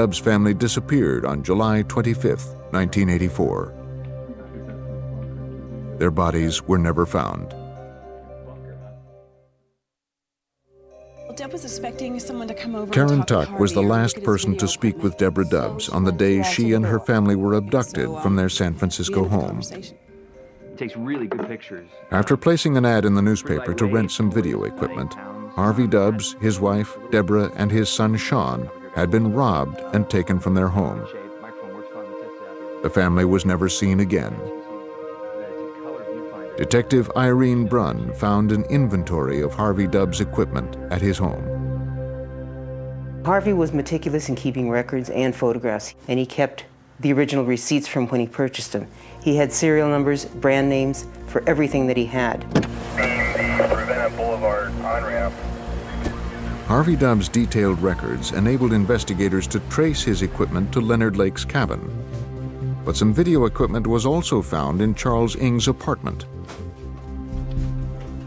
Dub's family disappeared on July 25, 1984. Their bodies were never found. Deb was expecting someone to come over. Karen Tuck was the last person to speak with Deborah Dubs on the day she and her family were abducted from their San Francisco home. Takes really good pictures. After placing an ad in the newspaper to rent some video equipment, Harvey Dubs, his wife, Deborah, and his son, Sean, had been robbed and taken from their home. The family was never seen again. Detective Irene Brunn found an inventory of Harvey Dubs' equipment at his home. Harvey was meticulous in keeping records and photographs, and he kept the original receipts from when he purchased them. He had serial numbers, brand names for everything that he had. Boulevard on-ramp. Harvey Dubs' detailed records enabled investigators to trace his equipment to Leonard Lake's cabin. But some video equipment was also found in Charles Ng's apartment.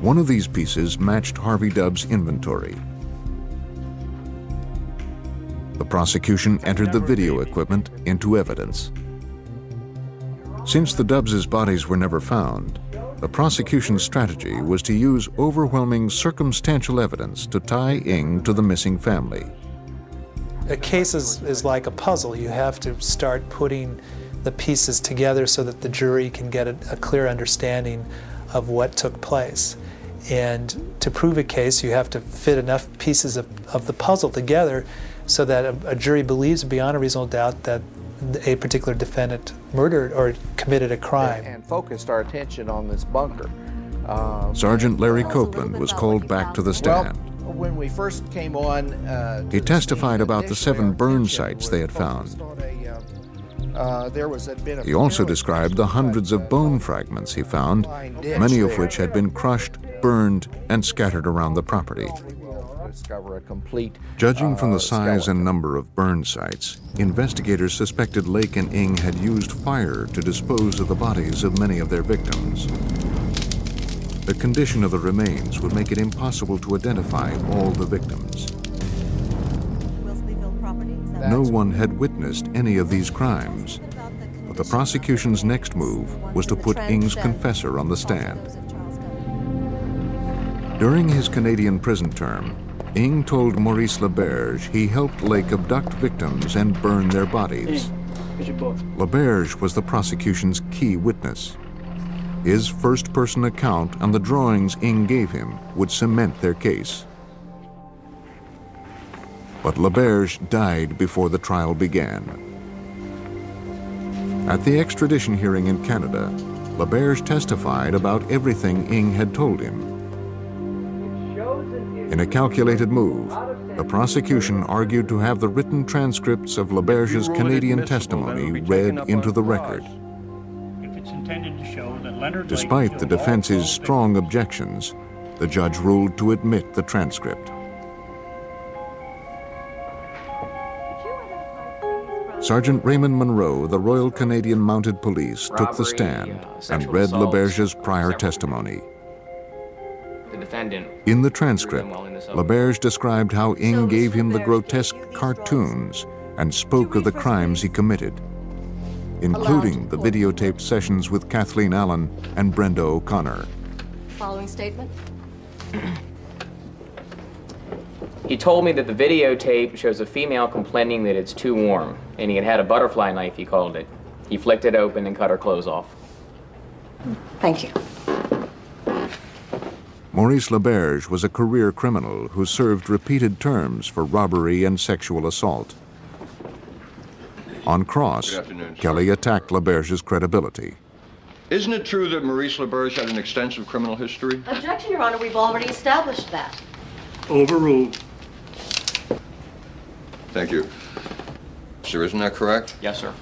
One of these pieces matched Harvey Dubs' inventory. The prosecution entered the video equipment into evidence. Since the Dubs' bodies were never found, the prosecution's strategy was to use overwhelming circumstantial evidence to tie Ng to the missing family. A case is like a puzzle. You have to start putting the pieces together so that the jury can get a clear understanding of what took place. And to prove a case, you have to fit enough pieces of the puzzle together so that a jury believes beyond a reasonable doubt that a particular defendant murdered or committed a crime. And focused our attention on this bunker. Sergeant Larry Copeland was called back to the stand. Well, when we first came on, he testified about the 7 burn sites they had found. He also described the hundreds of bone fragments he found, many of which had been crushed, burned, and scattered around the property. Judging from the size and number of burn sites, investigators suspected Lake and Ng had used fire to dispose of the bodies of many of their victims. The condition of the remains would make it impossible to identify all the victims. No one had witnessed any of these crimes, but the prosecution's next move was to put Ng's confessor on the stand. During his Canadian prison term, Ng told Maurice LaBerge he helped Lake abduct victims and burn their bodies. LaBerge was the prosecution's key witness. His first-person account and the drawings Ng gave him would cement their case. But LaBerge died before the trial began. At the extradition hearing in Canada, LaBerge testified about everything Ng had told him. In a calculated move, the prosecution argued to have the written transcripts of LaBerge's Canadian testimony read into the record. Despite the defense's strong objections, the judge ruled to admit the transcript. Sergeant Raymond Monroe, the Royal Canadian Mounted Police, took the stand and read LaBerge's prior testimony. In the transcript, LaBerge described how Ng gave him the grotesque cartoons and spoke of the crimes he committed, including the videotaped sessions with Kathleen Allen and Brenda O'Connor. Following statement. He told me that the videotape shows a female complaining that it's too warm, and he had a butterfly knife, he called it. He flicked it open and cut her clothes off. Thank you. Maurice LaBerge was a career criminal who served repeated terms for robbery and sexual assault. On cross, Kelly attacked LaBerge's credibility. Isn't it true that Maurice LaBerge had an extensive criminal history? Objection, Your Honor. We've already established that. Overruled. Thank you. Sir, isn't that correct? Yes, sir.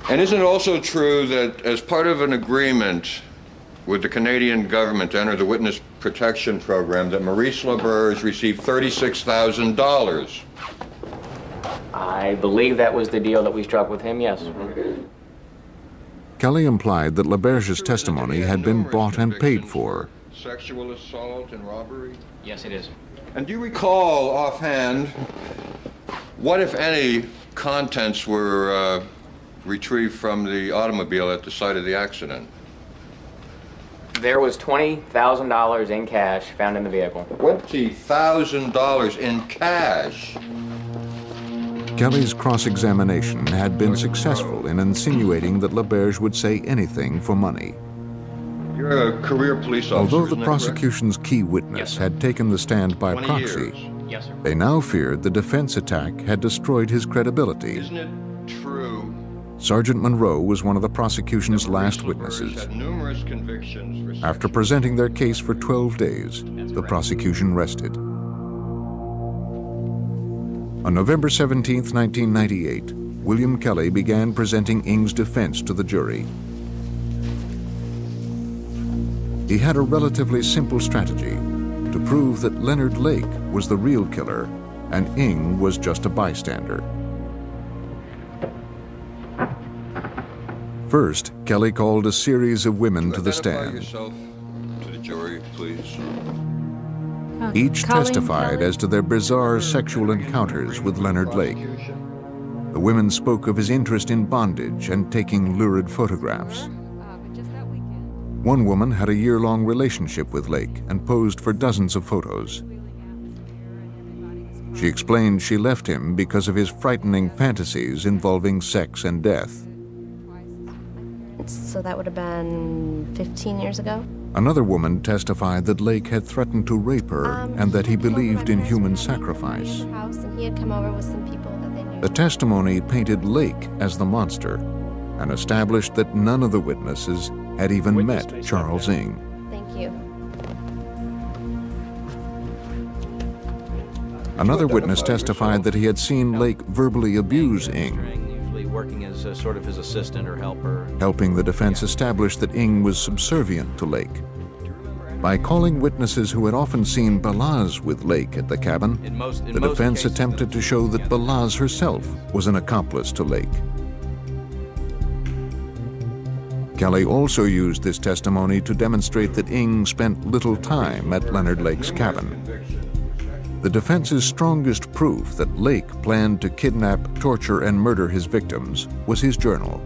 And isn't it also true that as part of an agreement with the Canadian government to enter the Witness Protection Program that Maurice LaBerge received $36,000? I believe that was the deal that we struck with him, yes. Kelly implied that LaBerge's testimony had been bought and paid for. Sexual assault and robbery? Yes, it is. And do you recall offhand What, if any, contents were retrieved from the automobile at the site of the accident? There was $20,000 in cash found in the vehicle. $20,000 in cash? Kelly's cross-examination had been successful in insinuating that LaBerge would say anything for money. You're a career police officer. Although the prosecution's key witness had taken the stand by proxy, Yes, sir. they now feared the defense attack had destroyed his credibility. Isn't it true? Sergeant Monroe was one of the prosecution's last witnesses. Had numerous convictions for After presenting their case for 12 days, the prosecution rested. On November 17, 1998, William Kelly began presenting Ng's defense to the jury. He had a relatively simple strategy to prove that Leonard Lake was the real killer and Ng was just a bystander. First, Kelly called a series of women to the stand. Yourself to the jury, please. Each testified as to their bizarre sexual encounters with Leonard Lake. The women spoke of his interest in bondage and taking lurid photographs. One woman had a year-long relationship with Lake and posed for dozens of photos. She explained she left him because of his frightening fantasies involving sex and death. So that would have been 15 years ago. Another woman testified that Lake had threatened to rape her and that he believed in human sacrifice. And he had come over with some people that they knew. The testimony painted Lake as the monster and established that none of the witnesses had even met Charles Ng. Thank you. Another witness testified that he had seen Lake verbally abuse Ng, working as sort of his assistant or helper. helping the defense establish that Ng was subservient to Lake. By calling witnesses who had often seen Balaz with Lake at the cabin, the defense attempted to show that Balaz herself was an accomplice to Lake. Kelly also used this testimony to demonstrate that Ng spent little time at Leonard Lake's cabin. The defense's strongest proof that Lake planned to kidnap, torture, and murder his victims was his journal.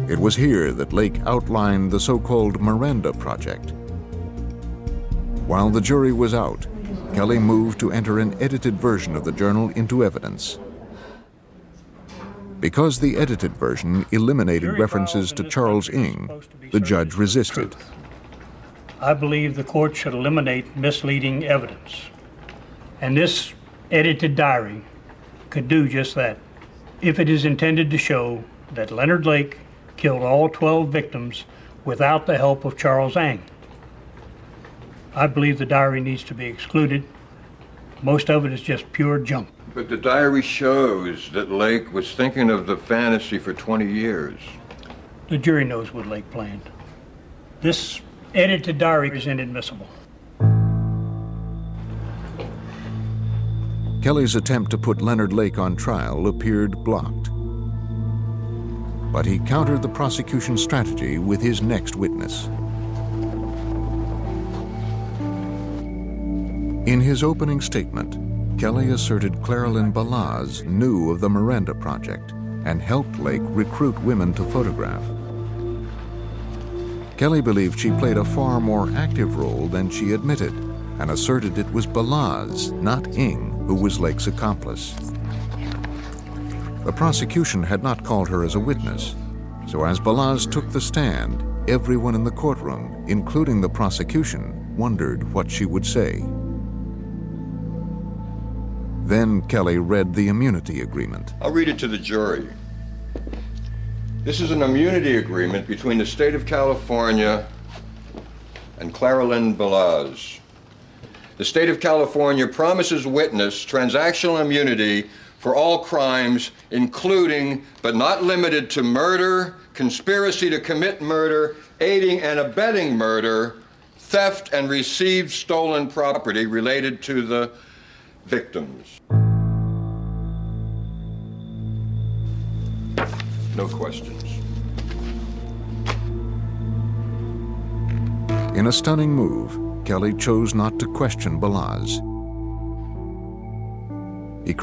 It was here that Lake outlined the so-called Miranda Project. While the jury was out, Kelly moved to enter an edited version of the journal into evidence. Because the edited version eliminated references to Charles Ng, the judge resisted. I believe the court should eliminate misleading evidence. And this edited diary could do just that, if it is intended to show that Leonard Lake killed all 12 victims without the help of Charles Ng. I believe the diary needs to be excluded. Most of it is just pure junk. But the diary shows that Lake was thinking of the fantasy for 20 years. The jury knows what Lake planned. This edited diary is inadmissible. Kelly's attempt to put Leonard Lake on trial appeared blocked. But he countered the prosecution's strategy with his next witness. In his opening statement, Kelly asserted Claralyn Balaz knew of the Miranda Project and helped Lake recruit women to photograph. Kelly believed she played a far more active role than she admitted and asserted it was Balaz, not Ng, who was Lake's accomplice. The prosecution had not called her as a witness, so as Balaz took the stand, everyone in the courtroom, including the prosecution, wondered what she would say. Then Kelly read the immunity agreement. I'll read it to the jury. This is an immunity agreement between the state of California and Claralyn Balaz. The state of California promises witness transactional immunity for all crimes, including, but not limited to murder, conspiracy to commit murder, aiding and abetting murder, theft and received stolen property related to the victims. No questions. In a stunning move, Kelly chose not to question Balaz. He